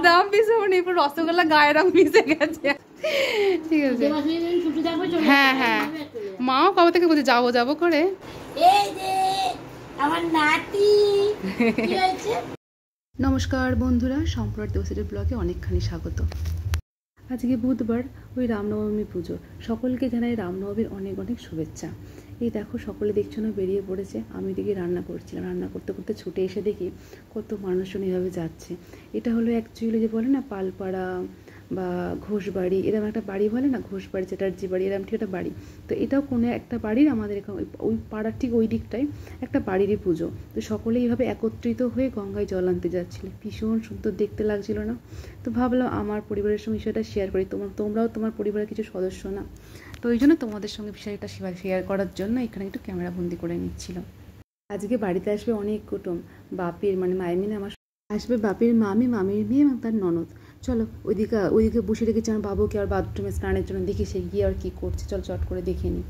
একদম পিছনে পুরো রসগোল্লা গায়ের রং মিশে গেছে। ঠিক আছে, হ্যাঁ হ্যাঁ, মাও কবে থেকে বলছে যাবো যাবো করে। নমস্কার বন্ধুরা, সম্প্রতি দেবশ্রী ব্লগে অনেকখানি স্বাগত। আজকে বুধবার, ওই রামনবমী পুজো। সকলকে জানাই রামনবমীর অনেক অনেক শুভেচ্ছা। এই দেখো সকলে দেখছো না বেরিয়ে পড়েছে, আমি দেখি রান্না করছিলাম, রান্না করতে করতে ছুটে এসে দেখি কত মানুষজন এভাবে যাচ্ছে। এটা হলো অ্যাকচুয়ালি যে বলে না পালপাড়া বা ঘোষবাড়ি, এরকম একটা বাড়ি বলে না, ঘোষবাড়ি চ্যাটার্জি বাড়ি, এরকম ঠিক একটা বাড়ি। তো এটাও কোনো একটা বাড়ির, আমাদের ওই পাড়ার ঠিক ওই দিকটায় একটা বাড়িরই পুজো। তো সকলে এইভাবে একত্রিত হয়ে গঙ্গায় জল আনতে যাচ্ছিল, ভীষণ সুন্দর দেখতে লাগছিল না? তো ভাবলাম আমার পরিবারের সঙ্গে বিষয়টা শেয়ার করি, তোমরাও তোমার পরিবারের কিছু সদস্য না, তো ওই জন্য তোমাদের সঙ্গে বিষয়টা শেয়ার করার জন্য এখানে একটু ক্যামেরা বন্দি করে নিচ্ছিল। আজকে বাড়িতে আসবে অনেক কুটুম, বাপির মানে মায়ের মেয়ে আমার আসবে, বাপির মামি, মামির মেয়ে এবং তার ননদ। চলো ওইদিকে বসে রেখেছি আমার বাবুকে আর বাথরুমে স্নানের জন্য, দেখি সে গিয়ে আর কি করছে, চল চট করে দেখে নি।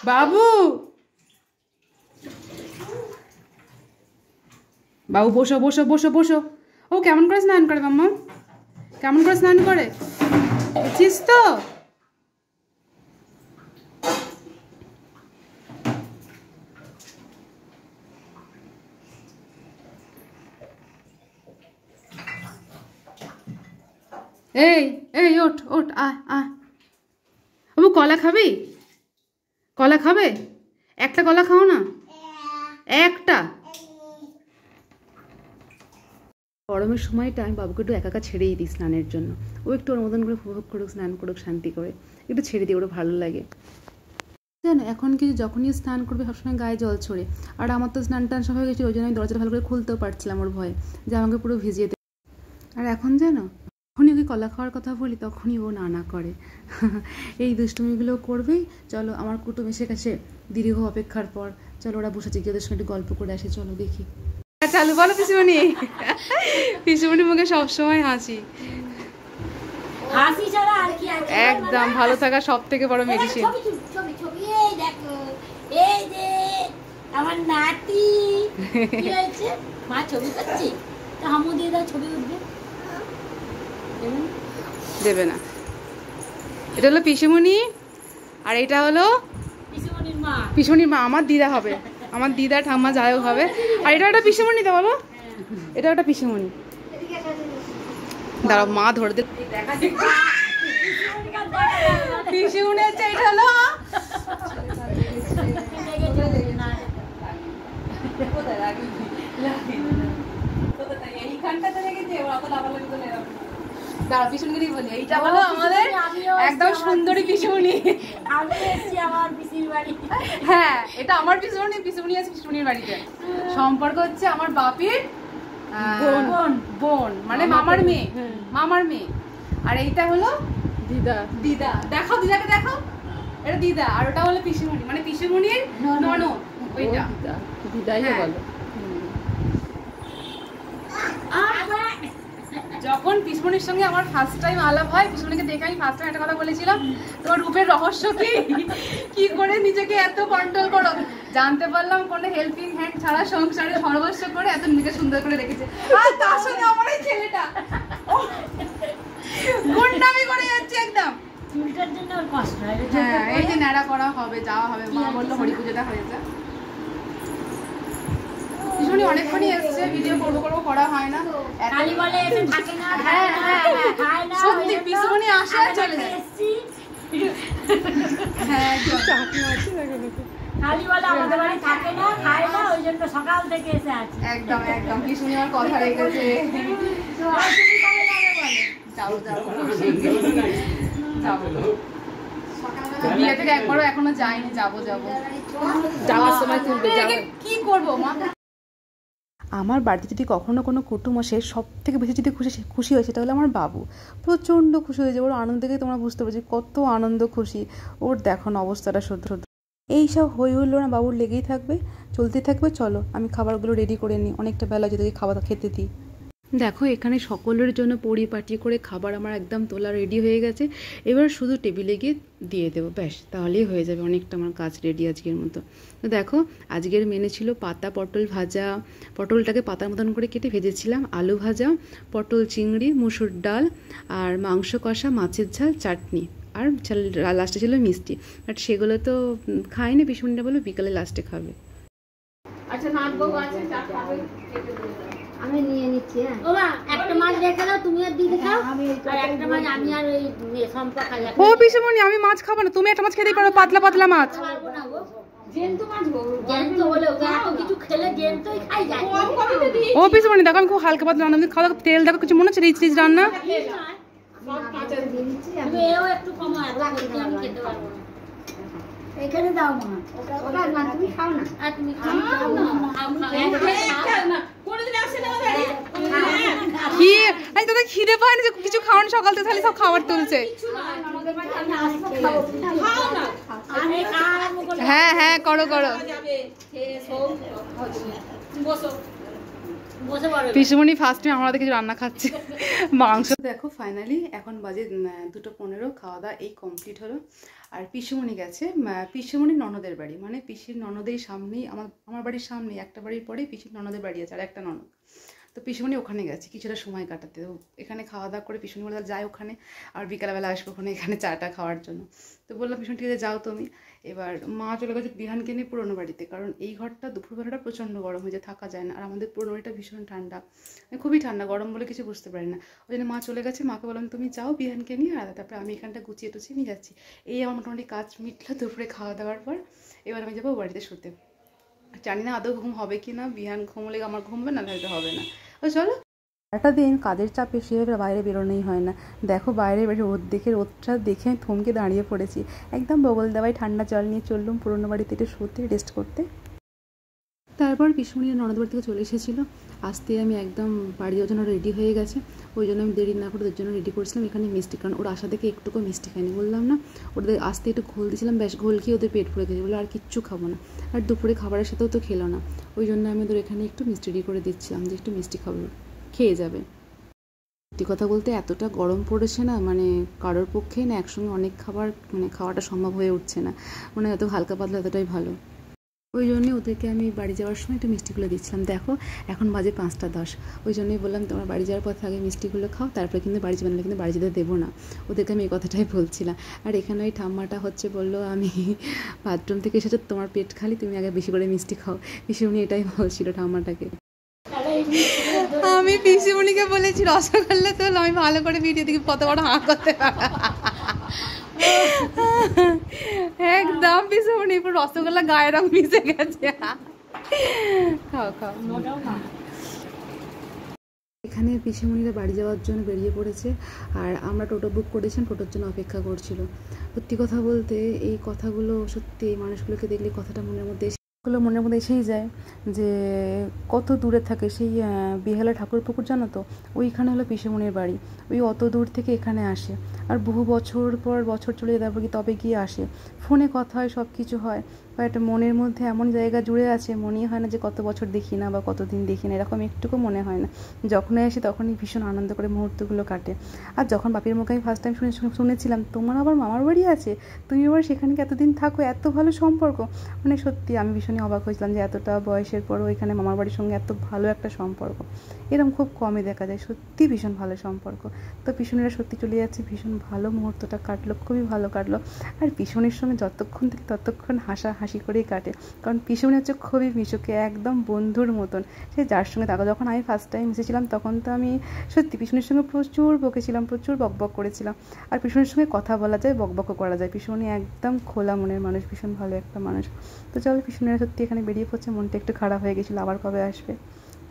বাবু বাবু বসো বসো বসো বসো। ও কেমন করে স্নান করে মাম্মা, কেমন করে স্নান করে বুঝছিস তো? এই এই ওঠ ওঠ, আয় আয়। বাবু কলা খাবি? কলা খাবে? একটা কলা খাও না, একটা। গরমের সময়টা আমি বাবুকে একটু একা একা ছেড়েই দিই স্নানের জন্য, ও একটু ওর মতন করে উপভোগ করুক, স্নান করুক শান্তি করে, একটু ছেড়ে দিই, ওর ভালো লাগে। জানো এখন কিছু যখনই স্নান করবে সবসময় গায়ে জল ছড়ে, আর আমার তো স্নান টান সব হয়ে গেছে, ওই জন্য আমি দরজাটা ভালো করে খুলতেও পারছিলাম ওর ভয়ে যে আমাকে পুরো ভিজিয়ে দেয়। আর এখন জানো যখনই ওকে কলা খাওয়ার কথা বলি তখনই ও না করে। এই দুষ্টুমিগুলো করবেই। চলো আমার কুটুম এসে গেছে দীর্ঘ অপেক্ষার পর, চলো ওরা বসেছে, গিয়ে ওদের সঙ্গে একটু গল্প করে আসে, চলো দেখি। চালু বলো পিসুমণি, পিসুমণি মুখে সবসময় হাসি, হাসি ছাড়া আর কি একদম ভালো থাকা সব থেকে বড় মেডিসিন। এই দেখো, এই যে আমার নাতি কি হয়েছে, মা ছবি করছি, তো হামু দিয়ে দাও, ছবি উঠবে। দেবে না। এটা হলো পিসুমণি, আর এটা হলো পিসুমণির মা, আমার দিদা হবে, আমার দিদা ঠাম্মা যাই হোক হবে। আর এটা একটা পিসুমণি তো বলো, এটা একটা পিসুমণি। দাঁড়াও মা ধরে দে, পিসুমণি হচ্ছে এটা হলো এইটা হলো আমাদের একদম সুন্দরী পিসুমণি। হ্যাঁ এটা আমার পিসুমণি, পিসুমণি আছে পিসুমণির বাড়িতে। সম্পর্ক হচ্ছে আমার বাপির বোন, মানে মামার মেয়ে, মামার মেয়ে। আর এইটা হলো দিদা, দিদা দেখাও, দিদাকে দেখাও, এটা দিদা। আর ওটা হলো পিসুমণি, মানে পিসুমণির ননদ, ওইটা দিদাই বলো। যখন পিসুমণির সঙ্গে আমার ফার্স্ট টাইম আলাপ হয়, পিসুমণিকে দেখে আমি ফার্স্ট টাইম একটা কথা বলেছিলাম, তোমার রূপের রহস্য কি করে নিজেকে এত কন্ট্রোল করো। জানতে পারলাম কোনো হেল্পিং হ্যান্ড ছাড়া সংসারে সর্বস্ব করে এত নিজেকে সুন্দর করে রেখেছে। আর তার সঙ্গে আমার এই ছেলেটা গুন্ডামি করে যাচ্ছে একদম। চুলটার জন্য ওর কষ্ট হয়। হ্যাঁ এই যে ন্যাড়া করা হবে, যাওয়া হবে, মা বললো হরি পুজোটা হয়ে যায়। পিসুমণি অনেকক্ষণই এসছে, ভিডিও করবো করা হয় না, খালি বলে এসে থাকে না। হ্যাঁ হ্যাঁ হ্যাঁ সত্যি পিসুমণি আসে আর চলে যায়। হ্যাঁ খালি বলে আমাদের বাড়ি থাকে না, খায় না, ওই জন্য সকাল থেকে এসে আছে। একদম একদম পিসুমণি আমার কথা রেখেছে। যাও যাও বিয়ে থেকে একবারও এখনো যাইনি, যাবো যাওয়ার সময় তুলবে, কি করবো মা। আমার বাড়িতে যদি কখনো কোনো কুটুম আসে, সব থেকে বেশি যদি খুশি হয় সেটা হলো আমার বাবু। প্রচণ্ড খুশি হয়ে যায়, ওর আনন্দ দেখে তোমরা বুঝতে পারছি কত আনন্দ খুশি ওর। দেখো না অবস্থাটা সদ্য এইসব হই হইলো না বাবুর লেগেই থাকবে, চলতে থাকবে। চলো আমি খাবারগুলো রেডি করে নিই, অনেকটা বেলা যদি খাবার খেতে দিই। দেখো এখানে সকলের জন্য পরিপাটি করে খাবার আমার একদম তোলা রেডি হয়ে গেছে। এবার শুধু টেবিলে গিয়ে দিয়ে দেবো, ব্যাস তাহলেই হয়ে যাবে, অনেকটা আমার কাজ রেডি আজকের মতো। তো দেখো আজকের মেনু ছিল পাতা পটল ভাজা, পটলটাকে পাতার মতন করে কেটে ভেজেছিলাম, আলু ভাজা, পটল চিংড়ি, মুসুর ডাল, আর মাংস কষা, মাছের ঝাল, চাটনি, আর লাস্টে ছিল মিষ্টি। বাট সেগুলো তো খাইনি, পিসুমনিটা বললো বিকালে লাস্টে খাবে। আচ্ছা নাটবউ আছে চা খাবে আমি নিয়ে নিচ্ছি। হ্যাঁ ও মা একটা মাছ রেখে দাও, তুমি আর দিদি খাও, আর একটা মাছ আমি আর ওই সম্পা খাই। ও পিসুমনি আমি মাছ খাবো না, তুমি একটা মাছ খেতেই পারো, পাতলা পাতলা মাছ। পারবো না গো, জেন্তু মাছ গো, জেন্তু হলে ওকে এত কিছু খেলে জেন্তুই খাই যায়। ও পিসুমনি দেখো আমি খুব হালকা পাতলা রান্না খাওয়া, তেল দেখো কিছু মনে হচ্ছে রিচ রিচ রান্না। তুমি এও একটু কম আমি খেতে পারবো না। এখানে দাও মা, ওটা না তুমি খাও না, আর তুমি খাও না। কোনদিন আসে না বাড়ি কি এই তোদের খিদে পায় না যে কিছু খাওয়ান, সকাল থেকে খালি সব খাবার তুলছে। খাও না হ্যাঁ হ্যাঁ করো করো। যাবে বসো বসে পড়ো। পিসুমনি ফার্স্ট টাইম আমাদের কিছু রান্না খাচ্ছে মাংস। দেখো ফাইনালি এখন বাজে 2:15, খাওয়া দাওয়া এই কমপ্লিট হলো। আর পিসুমনি গেছে পিসুমনি ননদের বাড়ি, মানে পিসির ননদের সামনেই, আমার বাড়ির সামনেই, একটা বাড়ির পরে পিসির ননদের বাড়ি আছে আর একটা ননদ। তো পিসুমনি ওখানে গেছে কিছুটা সময় কাটাতে। তো এখানে খাওয়া দাওয়া করে পিসুমনি বলে যায় ওখানে, আর বিকালবেলা আসবো ওখানে এখানে চাটা খাওয়ার জন্য। তো বললাম পিসুমনি ঠিক আছে যাও তুমি। এবার মা চলে গেছে বিহানকে নিয়ে পুরোনো বাড়িতে, কারণ এই ঘরটা দুপুরবেলাটা প্রচণ্ড গরম হয়ে যায়, থাকা যায় না। আর আমাদের পুরোনো বাড়িটা ভীষণ ঠান্ডা, খুবই ঠান্ডা, গরম বলে কিছু বুঝতে পারি না। ওই জন্য মা চলে গেছে, মাকে বললাম তুমি যাও বিহানকে নিয়ে, আর তারপরে আমি এখানটা গুছিয়ে টুছিয়ে নিয়ে যাচ্ছি। এই আমার মোটামুটি কাজ মিটলো দুপুরে খাওয়া দাওয়ার পর। এবার আমি যাবো বাড়িতে শুতে। জানি না আদৌ ঘুম হবে কি না, বিহান ঘুমলে আমার ঘুমবে না, হয়তো হবে না। ও চলো। একটা দিন কাজের চাপে সেভাবে বাইরে বেরোনোই হয় না। দেখো বাইরে রোদ দেখে, রোদটা দেখে আমি থমকে দাঁড়িয়ে পড়েছি। একদম বগল দেওয়ায় ঠান্ডা জল নিয়ে চললুম পুরোনো বাড়িতে একটু শুতে, রেস্ট করতে। তারপর পিসুমনি ননদ বাড়ি থেকে চলে এসেছিলো। আসতে আমি একদম বাড়ি যাওয়ার জন্য রেডি হয়ে গেছে, ওই জন্য আমি দেরি না করে ওদের জন্য রেডি করছিলাম এখানে মিষ্টি, কারণ ওরা আসা থেকে একটুকু মিষ্টি খায়নি, বললাম না। ওদের আসতে একটু ঘোল দিয়েছিলাম, ব্যাস ঘোল খেয়ে ওদের পেট ভরে গেছে, বলে আর কিচ্ছু খাবো না। আর দুপুরে খাবারের সাথেও তো খেলো না, ওই জন্য আমি ওদের এখানে একটু মিষ্টি রেডি করে দিচ্ছিলাম যে একটু মিষ্টি খাবো, খেয়ে যাবে। সত্যি কথা বলতে এতটা গরম পড়েছে না, মানে কারোর পক্ষেই না একসঙ্গে অনেক খাবার মানে খাওয়াটা সম্ভব হয়ে উঠছে না, মানে এত হালকা পাতলা এতটাই ভালো। ওই জন্যই ওদেরকে আমি বাড়ি যাওয়ার সময় একটু মিষ্টিগুলো দিচ্ছিলাম। দেখো এখন বাজে 5:10, ওই জন্যই বললাম তোমরা বাড়ি যাওয়ার পথে আগে মিষ্টিগুলো খাও, তারপরে কিন্তু বাড়ি যাবে না, কিন্তু বাড়ি যেতে দেবো না, ওদেরকে আমি এই কথাটাই বলছিলাম। আর এখানে ওই ঠাম্মাটা হচ্ছে বললো আমি বাথরুম থেকে এসেছো, তোমার পেট খালি, তুমি আগে বেশি করে মিষ্টি খাও, পিসিমণি এটাই বলছিল ঠাম্মাটাকে। আমি পিসিমণিকে বলেছি রসগোল্লা তোল, আমি ভালো করে ভিডিও দেখি কত বড় হাঁ করতে একদম পিসিমণি পুরো রসগোল্লা গায়ের রং মিশে গেছে। খাও খাও। এখানে পিসিমণিরা বাড়ি যাওয়ার জন্য বেরিয়ে পড়েছে, আর আমরা টোটো বুক করেছিলাম, টোটোর জন্য অপেক্ষা করছিল। সত্যি কথা বলতে এই কথাগুলো সত্যি এই মানুষগুলোকে দেখলে কথাটা মনের মধ্যে এসেই যায় যে কত দূরে থাকে। সেই বেহালা ঠাকুরপুকুর জানো তো, ওইখানে হলো পিসিমণির বাড়ি, ওই অত দূর থেকে এখানে আসে, আর বহু বছর পর বছর চলে যাবে তবে গিয়ে আসে, ফোনে কথা হয়, সব কিছু হয়, বাট মনের মধ্যে এমন জায়গা জুড়ে আছে, মনেই হয় না যে কত বছর দেখি না বা কতদিন দেখি না, এরকম একটুকু মনে হয় না। যখনই আসে তখনই ভীষণ আনন্দ করে মুহূর্তগুলো কাটে। আর যখন বাপির মুখে আমি ফার্স্ট টাইম শুনেছিলাম তোমার আবার মামার বাড়ি আছে, তুমি আবার সেখানে এতদিন থাকো, এত ভালো সম্পর্ক, মানে সত্যি আমি ভীষণই অবাক হয়েছিলাম যে এতটা বয়সের পরও এখানে মামার বাড়ির সঙ্গে এত ভালো একটা সম্পর্ক, এরকম খুব কমই দেখা যায়, সত্যি ভীষণ ভালো সম্পর্ক। তো পিসুনিরা সত্যি চলে যাচ্ছে, ভীষণ ভালো মুহূর্তটা কাটলো, খুবই ভালো কাটলো। আর পিসুনির সঙ্গে যতক্ষণ থেকে ততক্ষণ হাসি করেই কাটে, কারণ পিসুনি হচ্ছে খুবই মিশুকে, একদম বন্ধুর মতন, সে যার সঙ্গে থাকো। যখন আমি ফার্স্ট টাইম এসেছিলাম তখন তো আমি সত্যি পিসুনির সঙ্গে প্রচুর বকেছিলাম, প্রচুর বকবক করেছিলাম। আর পিসুনির সঙ্গে কথা বলা যায়, বকবকও করা যায়, পিসুনি একদম খোলা মনের মানুষ, ভীষণ ভালো একটা মানুষ। তো চলো পিসুনিরা সত্যি এখানে বেরিয়ে পড়ছে, মনটা একটু খারাপ হয়ে গেছিলো, আবার কবে আসবে।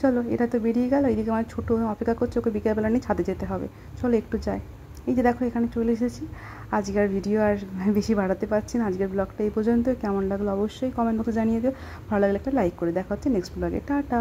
চলো এটা তো বেরিয়ে গেল, এইদিকে আমার ছোটো অপেক্ষা করছে, ওকে বিকেলবেলা নিয়ে ছাদে যেতে হবে, চলো একটু যাই। এই যে দেখো এখানে চলে এসেছি। আজকের ভিডিও আর বেশি বাড়াতে পারছি না, আজকের ব্লগটা এই পর্যন্ত। কেমন লাগলো অবশ্যই কমেন্ট বক্সে জানিয়ে দিও, ভালো লাগলে একটা লাইক করে। দেখা হচ্ছে নেক্সট ব্লগে, টাটা।